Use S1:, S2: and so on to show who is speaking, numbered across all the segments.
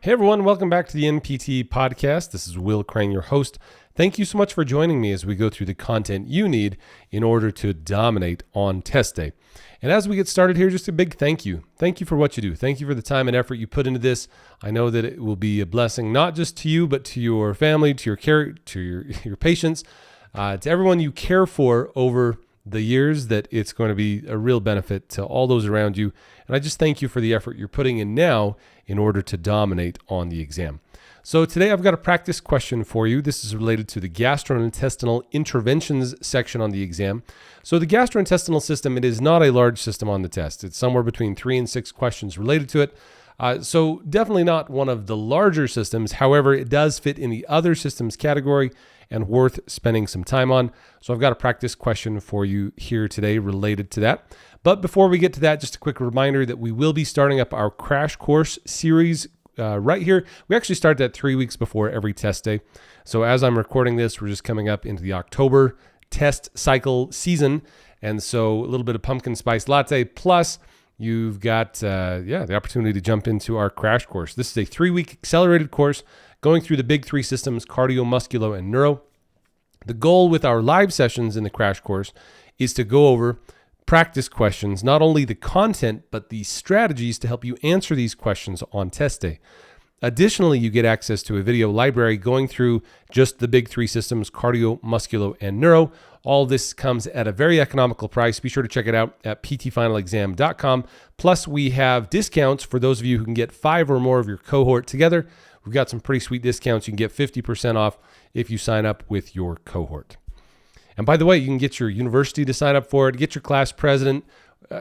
S1: Hey everyone, welcome back to the Npte podcast. This is Will Crane, your host. Thank you so much for joining me as we go through the content you need in order to dominate on test day. And as we get started here, just a big thank you. Thank you for what you do. Thank you for the time and effort you put into this. I know that it will be a blessing, not just to you, but to your family, to your care, to your patients, to everyone you care for over the years, that it's going to be a real benefit to all those around you. And I just thank you for the effort you're putting in now in order to dominate on the exam. So today I've got a practice question for you. This is related to the gastrointestinal interventions section on the exam. So the gastrointestinal system, it is not a large system on the test. It's somewhere between 3 and 6 questions related to it. So definitely not one of the larger systems. However, it does fit in the other systems category and worth spending some time on. So I've got a practice question for you here today related to that. But before we get to that, just a quick reminder that we will be starting up our crash course series right here. We actually start that 3 weeks before every test day. So as I'm recording this, we're just coming up into the October test cycle season. And so a little bit of pumpkin spice latte, plus you've got the opportunity to jump into our crash course. This is a 3-week accelerated course going through the big 3 systems: cardio, musculo, and neuro. The goal with our live sessions in the crash course is to go over practice questions, not only the content, but the strategies to help you answer these questions on test day. Additionally, you get access to a video library going through just the big 3 systems: cardio, musculo, and neuro. All this comes at a very economical price. Be sure to check it out at ptfinalexam.com. Plus, we have discounts for those of you who can get 5 or more of your cohort together. We've got some pretty sweet discounts. You can get 50% off if you sign up with your cohort. And by the way, you can get your university to sign up for it, get your class president,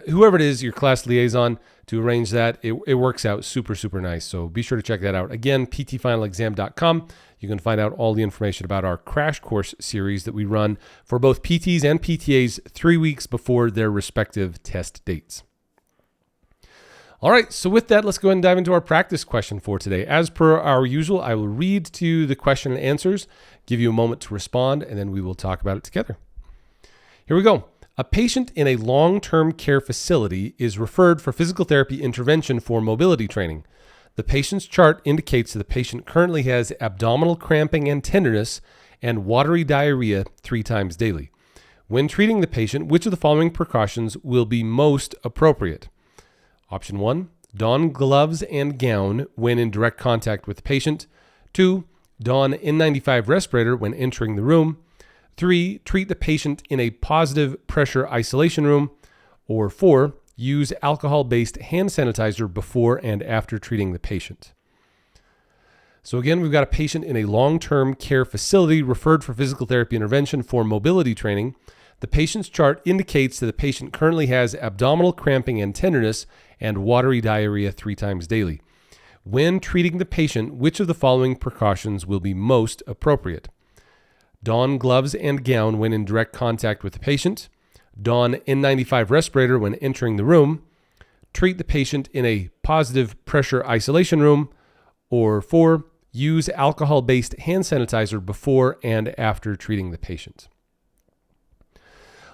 S1: whoever it is, your class liaison, to arrange that. It works out super, super nice. So be sure to check that out. Again, ptfinalexam.com. You can find out all the information about our crash course series that we run for both PTs and PTAs 3 weeks before their respective test dates. All right, so with that, let's go ahead and dive into our practice question for today. As per our usual, I will read to you the question and answers, give you a moment to respond, and then we will talk about it together. Here we go. A patient in a long-term care facility is referred for physical therapy intervention for mobility training. The patient's chart indicates that the patient currently has abdominal cramping and tenderness and watery diarrhea 3 times daily. When treating the patient, which of the following precautions will be most appropriate? Option 1, don gloves and gown when in direct contact with the patient. 2, don N95 respirator when entering the room. 3, treat the patient in a positive pressure isolation room. Or 4, use alcohol-based hand sanitizer before and after treating the patient. So again, we've got a patient in a long-term care facility referred for physical therapy intervention for mobility training. The patient's chart indicates that the patient currently has abdominal cramping and tenderness and watery diarrhea 3 times daily. When treating the patient, which of the following precautions will be most appropriate? Don gloves and gown when in direct contact with the patient. Don N95 respirator when entering the room. Treat the patient in a positive pressure isolation room. Or 4, use alcohol-based hand sanitizer before and after treating the patient.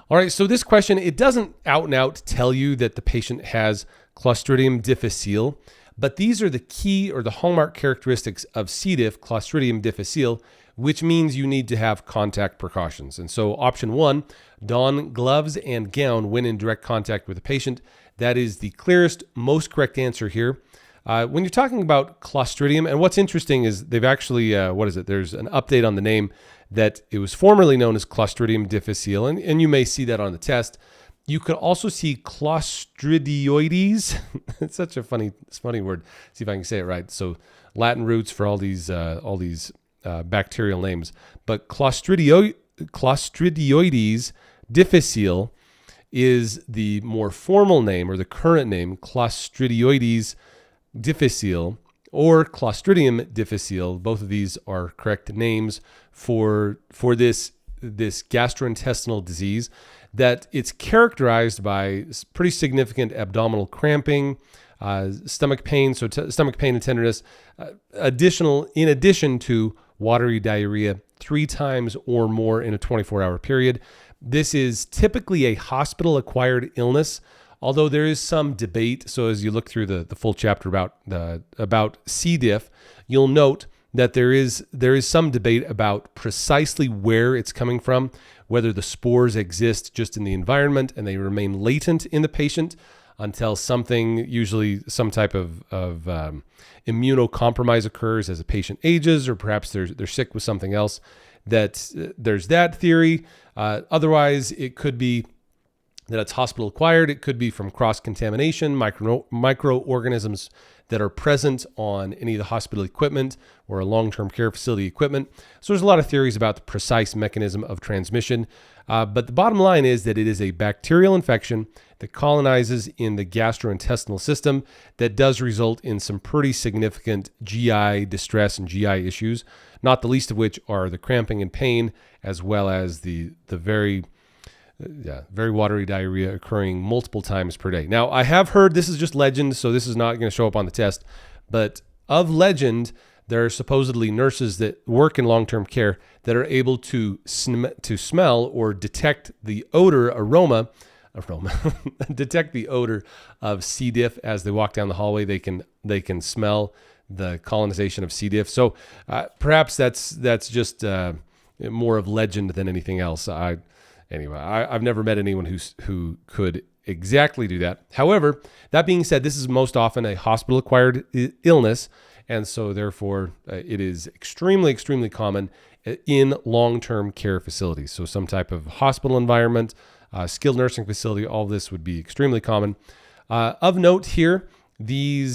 S1: All right, so this question, it doesn't out and out tell you that the patient has Clostridium difficile, but these are the key or the hallmark characteristics of C. diff, Clostridium difficile, which means you need to have contact precautions. And so option 1, don gloves and gown when in direct contact with the patient. That is the clearest, most correct answer here. When you're talking about Clostridium, and what's interesting is they've actually, there's an update on the name, that it was formerly known as Clostridium difficile, and you may see that on the test. You could also see Clostridioides. It's such a funny word. See if I can say it right. So Latin roots for all these bacterial names. But Clostridioides difficile is the more formal name, or the current name, Clostridioides difficile or Clostridium difficile. Both of these are correct names for this gastrointestinal disease, that it's characterized by pretty significant abdominal cramping, stomach pain, stomach pain and tenderness, in addition to watery diarrhea 3 times or more in a 24-hour period. This is typically a hospital-acquired illness. although there is some debate. So as you look through the full chapter about C. diff, you'll note that there is some debate about precisely where it's coming from, whether the spores exist just in the environment and they remain latent in the patient until something, usually some type of immunocompromise occurs as a patient ages, or perhaps they're sick with something else. There's that theory. Otherwise, it could be that it's hospital acquired. It could be from cross-contamination, microorganisms that are present on any of the hospital equipment or a long-term care facility equipment. So there's a lot of theories about the precise mechanism of transmission. But the bottom line is that it is a bacterial infection that colonizes in the gastrointestinal system that does result in some pretty significant GI distress and GI issues, not the least of which are the cramping and pain, as well as the very watery diarrhea occurring multiple times per day. Now, I have heard, this is just legend, so this is not going to show up on the test, but of legend, there are supposedly nurses that work in long-term care that are able to smell or detect the aroma, detect the odor of C. diff as they walk down the hallway. They can smell the colonization of C. diff. So perhaps that's just more of legend than anything else. I've never met anyone who could exactly do that. However, that being said, this is most often a hospital-acquired illness, and so therefore it is extremely, extremely common in long-term care facilities. So some type of hospital environment, skilled nursing facility, all this would be extremely common. Of note here, C.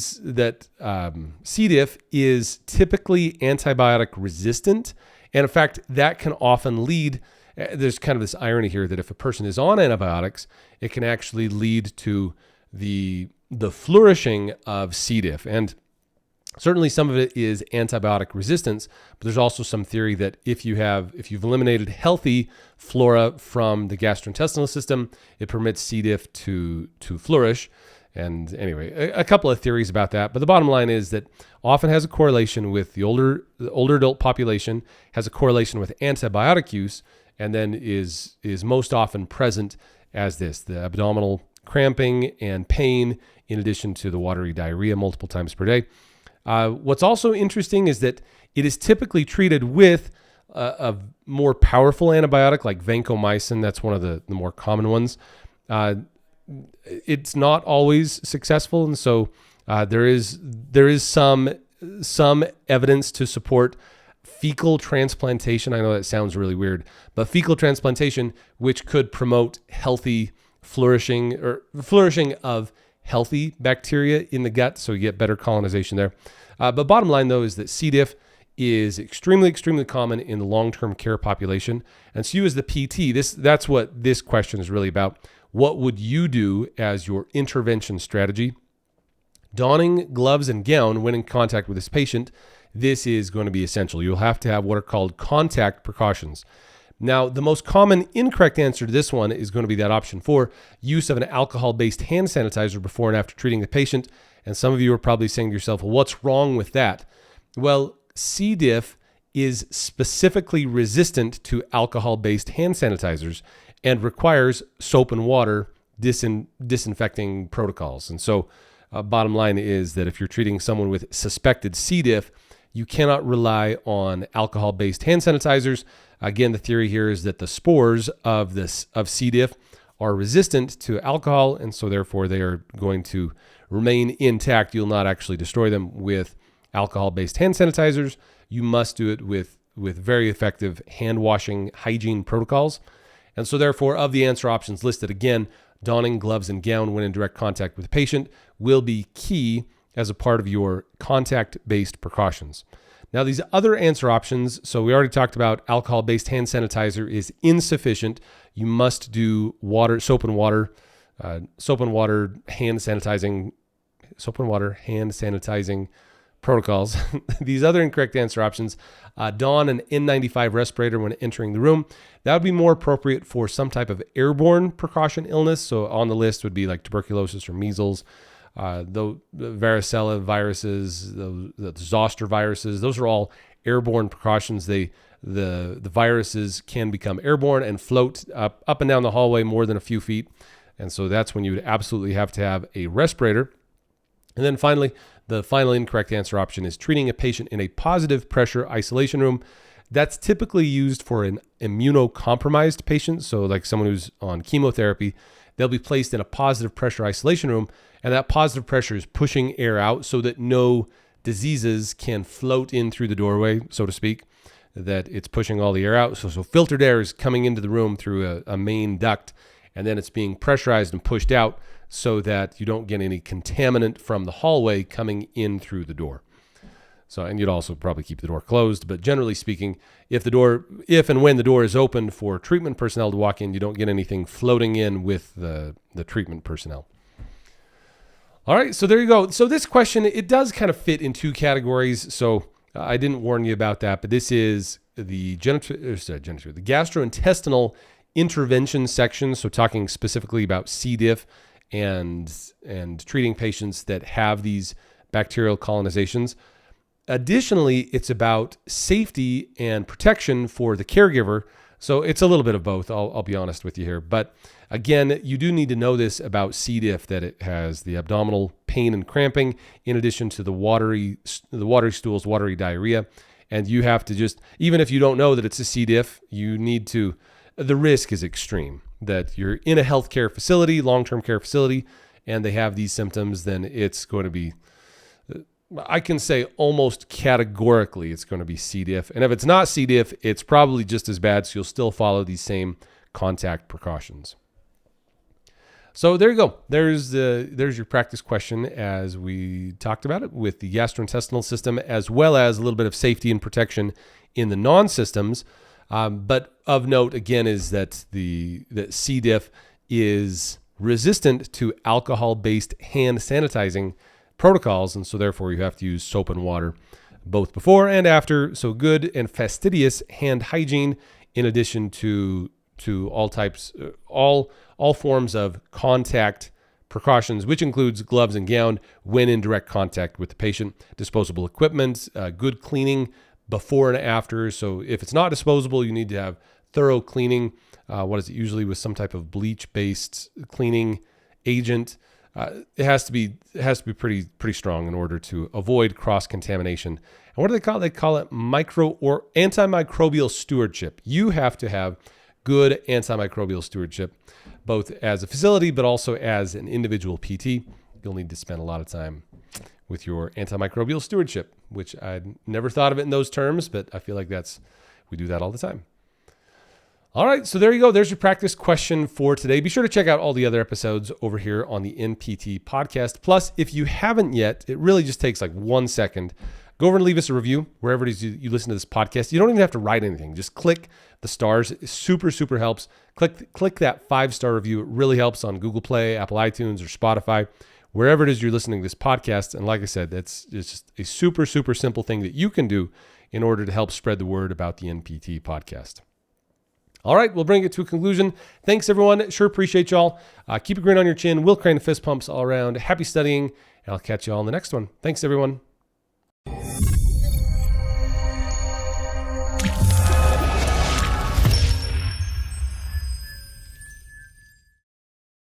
S1: diff is typically antibiotic resistant, and in fact, that can often lead. There's kind of this irony here that if a person is on antibiotics, it can actually lead to the flourishing of C. diff. And certainly some of it is antibiotic resistance, but there's also some theory that if you've eliminated healthy flora from the gastrointestinal system, it permits C. diff to flourish. And anyway, a couple of theories about that. But the bottom line is that often has a correlation with the older adult population, has a correlation with antibiotic use, and then is most often present as the abdominal cramping and pain, in addition to the watery diarrhea multiple times per day. What's also interesting is that it is typically treated with a more powerful antibiotic like vancomycin. That's one of the more common ones. It's not always successful, and so there is some evidence to support fecal transplantation. I know that sounds really weird, but fecal transplantation, which could promote healthy flourishing of healthy bacteria in the gut, so you get better colonization there. But bottom line, though, is that C. diff is extremely, extremely common in the long-term care population. And so you as the PT, that's what this question is really about. What would you do as your intervention strategy? Donning gloves and gown when in contact with this patient, this is going to be essential. You'll have to have what are called contact precautions. Now, the most common incorrect answer to this one is going to be that option 4, use of an alcohol-based hand sanitizer before and after treating the patient. And some of you are probably saying to yourself, well, what's wrong with that? Well, C. diff is specifically resistant to alcohol-based hand sanitizers and requires soap and water disinfecting protocols. And so bottom line is that if you're treating someone with suspected C. diff, you cannot rely on alcohol-based hand sanitizers. Again, the theory here is that the spores of C. diff are resistant to alcohol, and so therefore they are going to remain intact. You'll not actually destroy them with alcohol-based hand sanitizers. You must do it with very effective hand washing hygiene protocols. And so therefore, of the answer options listed, again, donning gloves and gown when in direct contact with the patient will be key as a part of your contact-based precautions. Now, these other answer options, so we already talked about alcohol-based hand sanitizer is insufficient. You must do soap and water hand sanitizing protocols. These other incorrect answer options, don an N95 respirator when entering the room. That would be more appropriate for some type of airborne precaution illness. So on the list would be like tuberculosis or measles, the varicella viruses, the zoster viruses. Those are all airborne precautions. The viruses can become airborne and float up and down the hallway more than a few feet. And so that's when you would absolutely have to have a respirator. And then finally, the final incorrect answer option is treating a patient in a positive pressure isolation room. That's typically used for an immunocompromised patient. So like someone who's on chemotherapy, they'll be placed in a positive pressure isolation room. And that positive pressure is pushing air out so that no diseases can float in through the doorway, so to speak, that it's pushing all the air out. So filtered air is coming into the room through a main duct, and then it's being pressurized and pushed out so that you don't get any contaminant from the hallway coming in through the door. So, and you'd also probably keep the door closed, but generally speaking, if and when the door is open for treatment personnel to walk in, you don't get anything floating in with the treatment personnel. All right, so there you go. So this question, it does kind of fit in two categories. So I didn't warn you about that, but this is the gastrointestinal intervention section. So talking specifically about C. diff and treating patients that have these bacterial colonizations. Additionally, it's about safety and protection for the caregiver. So it's a little bit of both. I'll be honest with you here. But again, you do need to know this about C. diff, that it has the abdominal pain and cramping, in addition to the watery stools, watery diarrhea. And you have to just, even if you don't know that it's a C. diff, the risk is extreme. That you're in a healthcare facility, long-term care facility, and they have these symptoms, then it's going to be, I can say almost categorically it's going to be C. diff. And if it's not C. diff, it's probably just as bad, so you'll still follow these same contact precautions. So there you go. There's your practice question as we talked about it with the gastrointestinal system, as well as a little bit of safety and protection in the non-systems. But of note, again, is that that C. diff is resistant to alcohol-based hand sanitizing protocols, and so therefore you have to use soap and water both before and after. So good and fastidious hand hygiene, in addition to all forms of contact precautions, which includes gloves and gown when in direct contact with the patient, disposable equipment, good cleaning before and after. So if it's not disposable, you need to have thorough cleaning. What is it? Usually with some type of bleach-based cleaning agent. It has to be pretty strong in order to avoid cross-contamination. And what do they call it? They call it antimicrobial stewardship. You have to have good antimicrobial stewardship, both as a facility, but also as an individual PT. You'll need to spend a lot of time with your antimicrobial stewardship, which I'd never thought of it in those terms, but I feel like we do that all the time. All right, so there you go. There's your practice question for today. Be sure to check out all the other episodes over here on the Npte podcast. Plus, if you haven't yet, it really just takes like 1 second. Go over and leave us a review wherever it is you listen to this podcast. You don't even have to write anything. Just click the stars. It super helps. Click that 5-star review. It really helps on Google Play, Apple iTunes, or Spotify, wherever it is you're listening to this it's And like I said, it's just a super simple thing that you can do in order to help spread the word about the Npte podcast. All right, we'll bring it to a conclusion. Thanks, everyone. Sure appreciate y'all. Keep a grin on your chin. Will Crane fist pumps all around. Happy studying, and I'll catch you all in the next one. Thanks, everyone.